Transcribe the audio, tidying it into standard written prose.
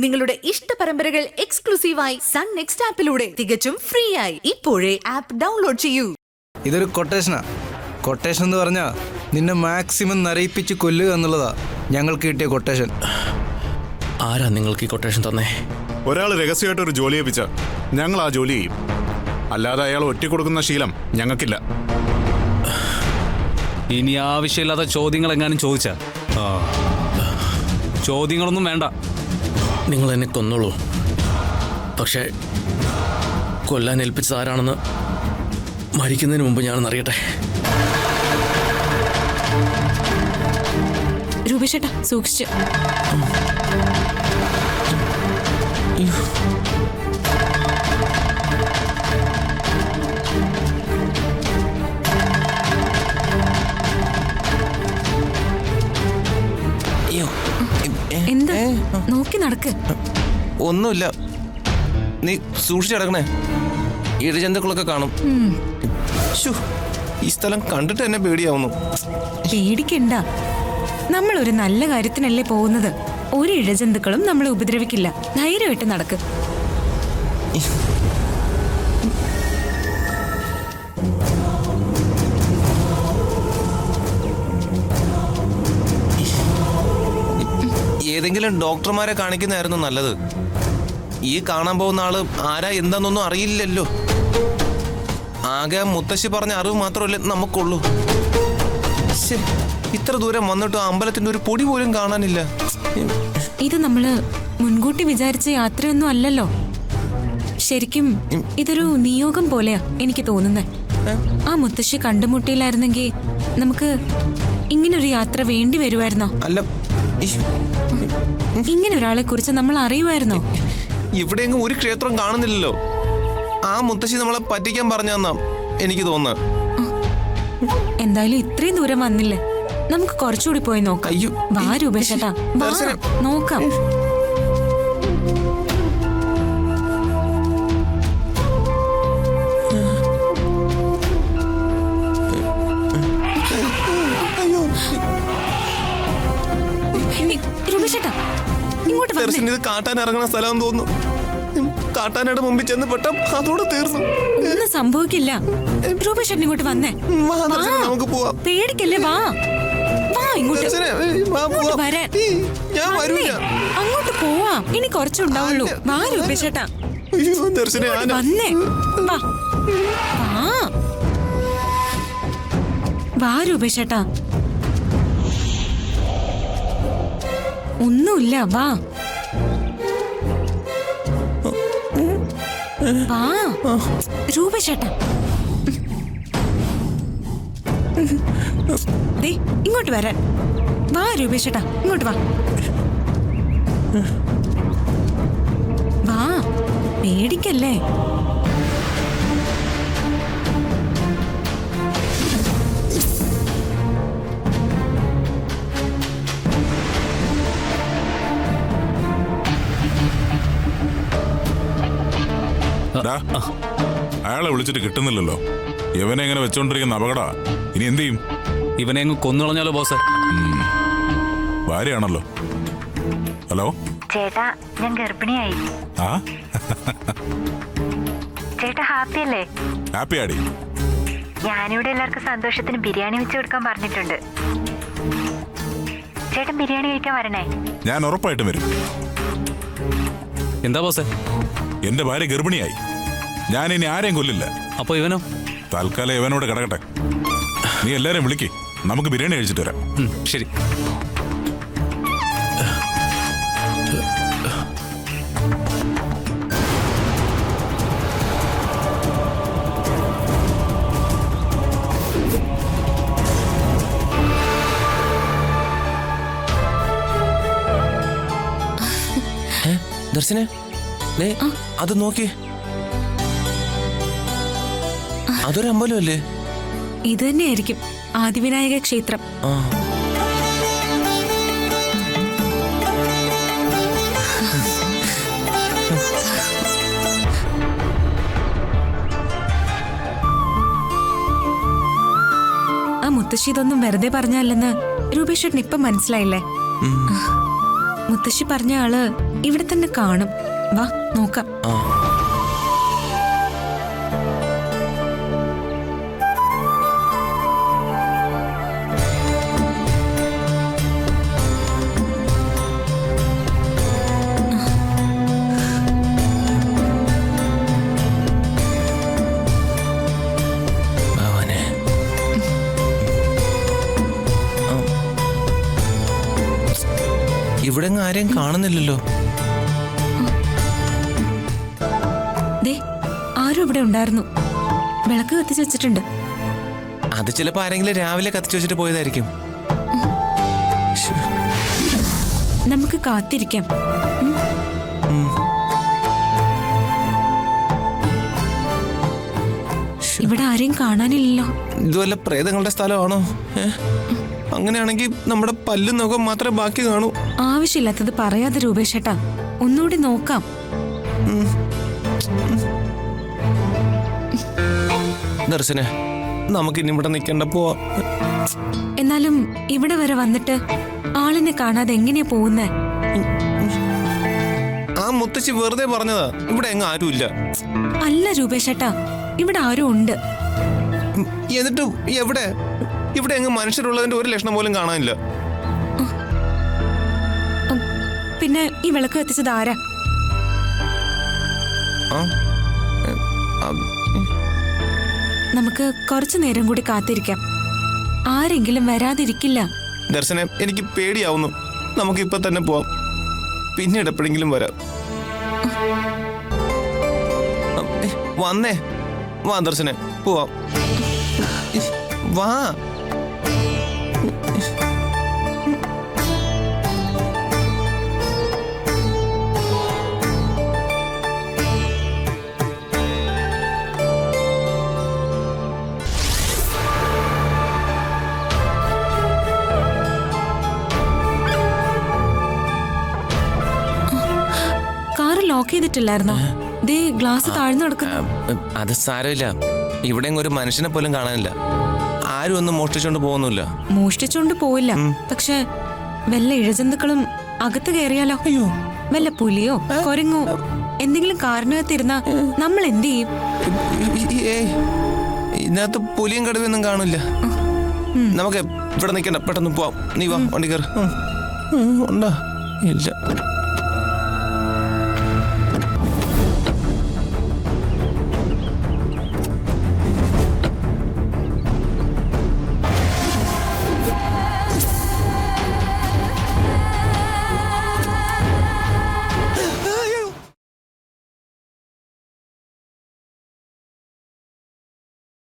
നിങ്ങളുടെ ഇഷ്ട പരമ്പരകൾ എക്സ്ക്ലൂസീവായി സൺ നെക്സ്റ്റ് ആപ്പിലൂടെ തികച്ചും ഫ്രീ ആയി ഇപ്പോഴേ ആപ്പ് ഡൗൺലോഡ് ചെയ്യൂ. ഇതൊരു കൊട്ടേഷനാ. കൊട്ടേഷൻ എന്ന് പറഞ്ഞാൽ നിന്നെ മാക്സിമം നരയിപ്പിച്ച് കൊല്ലുക എന്നുള്ളതാ ഞങ്ങൾക്ക് കിട്ടിയ കൊട്ടേഷൻ. ആരാ നിങ്ങൾക്ക് ഈ കൊട്ടേഷൻ തന്നേ? ഒരാൾ രഹസ്യമായിട്ട് ഒരു ജോലി ഏൽപ്പിച്ച ഞങ്ങൾ ആ ജോലി ചെയ്യും. അല്ലാതെ അയാൾ ഒറ്റ കൊടുക്കുന്ന ശീലം ഞങ്ങൾക്കില്ല. ഇനി ആവശ്യമില്ലാത്ത ചോദ്യങ്ങൾ എങ്ങാനും ചോദിച്ചാ ചോദ്യങ്ങളൊന്നും വേണ്ട. നിങ്ങൾ എന്നെ കൊന്നോളൂ, പക്ഷേ കൊല്ലാൻ ഏൽപ്പിച്ചത് ആരാണെന്ന് മരിക്കുന്നതിന് മുമ്പ് ഞാനൊന്നറിയട്ടെ. രൂപേഷേട്ടാ സൂക്ഷിച്ച്. എന്താ നോക്കി നടക്ക്? ഒന്നുമില്ല, നീ സൂക്ഷിച്ചു കിടക്കണേ. ഇഴജന്തുക്കളൊക്കെ കാണും. ഈ സ്ഥലം കണ്ടിട്ട് എന്നെ പേടിയാവുന്നു. പേടിക്കണ്ട, നമ്മൾ ഒരു നല്ല കാര്യത്തിനല്ലേ പോകുന്നത്. ഒരു ഇഴജന്തുക്കളും നമ്മളെ ഉപദ്രവിക്കില്ല. ധൈര്യമായിട്ട് നടക്ക്. ഏതെങ്കിലും ഡോക്ടർമാരെ കാണിക്കുന്നതായിരുന്നു നല്ലത്. ഈ കാണാൻ പോകുന്ന ആള് ആരാ എന്താന്നൊന്നും അറിയില്ലല്ലോ. ആകെ മുത്തശ്ശി പറഞ്ഞ അറിവ് മാത്രമല്ലേ നമുക്കുള്ളൂ. ഇത്ര ദൂരം വന്നിട്ട് അമ്പലത്തിന്റെ ഒരു പൊടി പോലും കാണാനില്ല. ഇത് നമ്മള് മുൻകൂട്ടി വിചാരിച്ച യാത്രയൊന്നും അല്ലല്ലോ. ശരിക്കും ഇതൊരു നിയോഗം പോലെയാ എനിക്ക് തോന്നുന്നേ. ആ മുത്തശ്ശി കണ്ടുമുട്ടിയില്ലായിരുന്നെങ്കിൽ നമുക്ക് ഇങ്ങനൊരു യാത്ര വേണ്ടി വരുമായിരുന്നോ? അല്ല, ഇങ്ങനെ ഒരാളെ കുറിച്ച് നമ്മൾ അറിയുമായിരുന്നോ? ഇവിടെയെങ്കിലും ഒരു ക്ഷേത്രം കാണുന്നില്ലല്ലോ. ആ മുത്തശ്ശി നമ്മളെ പറ്റിക്കാൻ പറഞ്ഞാ എനിക്ക് തോന്നുന്നത്. എന്തായാലും ഇത്രയും ദൂരം വന്നില്ലേ, നമുക്ക് കുറച്ചുകൂടി പോയി നോക്കാം. അയ്യോ, വാ രൂപേഷേട്ടാ, വാ നോക്കാം. രൂപേഷേട്ടാ ഇങ്ങോട്ട് വന്നേ. ഇത് കാട്ടാൻ ഇറങ്ങുന്ന സ്ഥലം തോന്നുന്നു. കാട്ടാനയുടെ മുമ്പിൽ ചെന്ന് പെട്ടാ അതോടെ തീർന്നു. ഒന്നും സംഭവിക്കില്ല. രൂപേഷേട്ടൻ ഇങ്ങോട്ട് വന്നേ. നമുക്ക് പോവാം. പേടിക്കല്ലേ, വാ വാ ഇങ്ങോട്ട്. വരാൻ അങ്ങോട്ട് പോവാം. ഇനി കുറച്ചുണ്ടാവുള്ളൂ. വാ രൂപേഷേട്ടാ വന്നേ. വാ വാ വാ രൂപേഷേട്ടാ. ഒന്നുമില്ല, വാ വാ രൂപേഷേട്ടാ. ദേ ഇങ്ങോട്ട് വരാൻ. വാ രൂപേഷേട്ടാ ഇങ്ങോട്ട് വാ. വാ, പേടിക്കല്ലേ. അയാളെ വിളിച്ചിട്ട് കിട്ടുന്നില്ലല്ലോ. ഇവനെ എങ്ങനെ വെച്ചോണ്ടിരിക്കുന്ന അപകട. ഇനി എന്ത് ചെയ്യും? ഇവനെ അങ്ങ് കൊന്നുകളഞ്ഞാലോ ബോസ്? ഭാര്യയാണല്ലോ. ഹലോ ചേട്ടാ, ഞാൻ ഗർഭിണിയായി. ആ ചേട്ടാ ഹാപ്പി അല്ലേ? ഹാപ്പി ആടി. ഞാനിവിടെ എല്ലാവർക്കും സന്തോഷത്തിന് ബിരിയാണി വെച്ച് കൊടുക്കാൻ പറഞ്ഞിട്ടുണ്ട്. ചേട്ടൻ ബിരിയാണി കഴിക്കാൻ വരണേ? ഞാൻ ഉറപ്പായിട്ടും വരും. എന്താ ബോസ്? എന്റെ ഭാര്യ ഗർഭിണിയായി. ഞാൻ ഇനി ആരെയും കൊല്ലില്ല. അപ്പൊ ഇവനോ? തൽക്കാലം ഇവനോട് കിടക്കട്ടെ. നീ എല്ലാരെയും വിളിക്ക്, നമുക്ക് ബിരിയാണി കഴിച്ചിട്ട് വരാം. ശരി. ദർശന അത് നോക്കി, അതൊരു അമ്പലമല്ലേ? ഇത് തന്നെയായിരിക്കും ആദിവിനായക ക്ഷേത്രം. ആ മുത്തശ്ശി ഇതൊന്നും വെറുതെ പറഞ്ഞല്ലെന്ന് രൂപേഷേട്ടന് ഇപ്പം മനസ്സിലായില്ലേ? മുത്തശ്ശി പറഞ്ഞ ആള് ഇവിടെ തന്നെ കാണും. വാ നോക്കാം. ആ ഭവാനെ. ഇവിടെ ആരെയും കാണുന്നില്ലല്ലോ. ദേ ആരും ഇവിടെ ഉണ്ടായിരുന്നു. വിളക്ക് കത്തിച്ച് വെച്ചിട്ടുണ്ട്. അത് ചിലപ്പോ ആരെങ്കിലും രാവിലെ കത്തിച്ചു വെച്ചിട്ട് പോയതായിരിക്കും. നമുക്ക് കാത്തിരിക്കാം. ഇവിടെ ആരെയും കാണാനില്ലല്ലോ. ഇതുവല്ല പ്രേതങ്ങളുടെ സ്ഥലമാണോ? അങ്ങനെയാണെങ്കിൽ നമ്മുടെ പല്ലും നഖം മാത്രമേ ബാക്കി കാണൂ. ആവശ്യമില്ലാത്തത് പറയാതെ രൂപേഷേട്ടാ, ഒന്നുകൂടി നോക്കാം. ദർശന, നമുക്കിനി ഇവിടെ നിൽക്കണ്ട, പോവാം. എന്നാലും ഇവിടെ വരെ വന്നിട്ട് ആളിനെ കാണാതെ എങ്ങനെയാ പോകുന്നേ? ആ മുത്തശ്ശി വെറുതെ പറഞ്ഞതാ, ഇവിടെ എങ്ങും ആരുമില്ല. അല്ല രൂപേഷേട്ടാ, ഇവിടെ ആരും ഉണ്ട്. എന്നിട്ട് എവിടെ? ഇവിടെ എങ്ങും മനുഷ്യരുള്ളതിന്റെ ഒരു ലക്ഷണം പോലും കാണാനില്ല. പിന്നെ ഈ വിളക്ക് കത്തിച്ചത് ആരാ? നമുക്ക് കുറച്ചു നേരം കൂടി കാത്തിരിക്കാം. ആരെങ്കിലും വരാതിരിക്കില്ല. ദർശന, എനിക്ക് പേടിയാവുന്നു. നമുക്കിപ്പൊ തന്നെ പോവാം, പിന്നീട് എപ്പോഴെങ്കിലും വരാം. വന്നേ, വാ ദർശന, പോവാം. വാ. കാറ് ലോക്ക് ചെയ്തിട്ടില്ലായിരുന്നോ? ദേ ഗ്ലാസ് താഴ്ന്നു കിടക്കുന്നു. അത് സാരമില്ല, ഇവിടെ ഒരു മനുഷ്യനെ പോലും കാണാനില്ല. ആരും ഒന്നും മോഷ്ടിച്ചോണ്ട് പോകുന്നില്ല. മോഷ്ടിച്ചോണ്ട് പോയില്ല, പക്ഷെ വല്ല ഇഴജന്തുക്കളും അകത്ത് കയറിയാലോ? അയ്യോ, വല്ല പുലിയോ കൊരങ്ങോ എന്തെങ്കിലും കാരണത്തിരുന്നാ നമ്മൾ എന്ത് ചെയ്യും? ഇതിനകത്ത് പുലിയും കടുവയൊന്നും കാണില്ല. നമുക്ക് ഇവിടെ നിൽക്കണ്ട, പെട്ടെന്ന് പോവാം. നീ വാ, വണ്ടി കയറി. ഉണ്ടോ? ഇല്ല.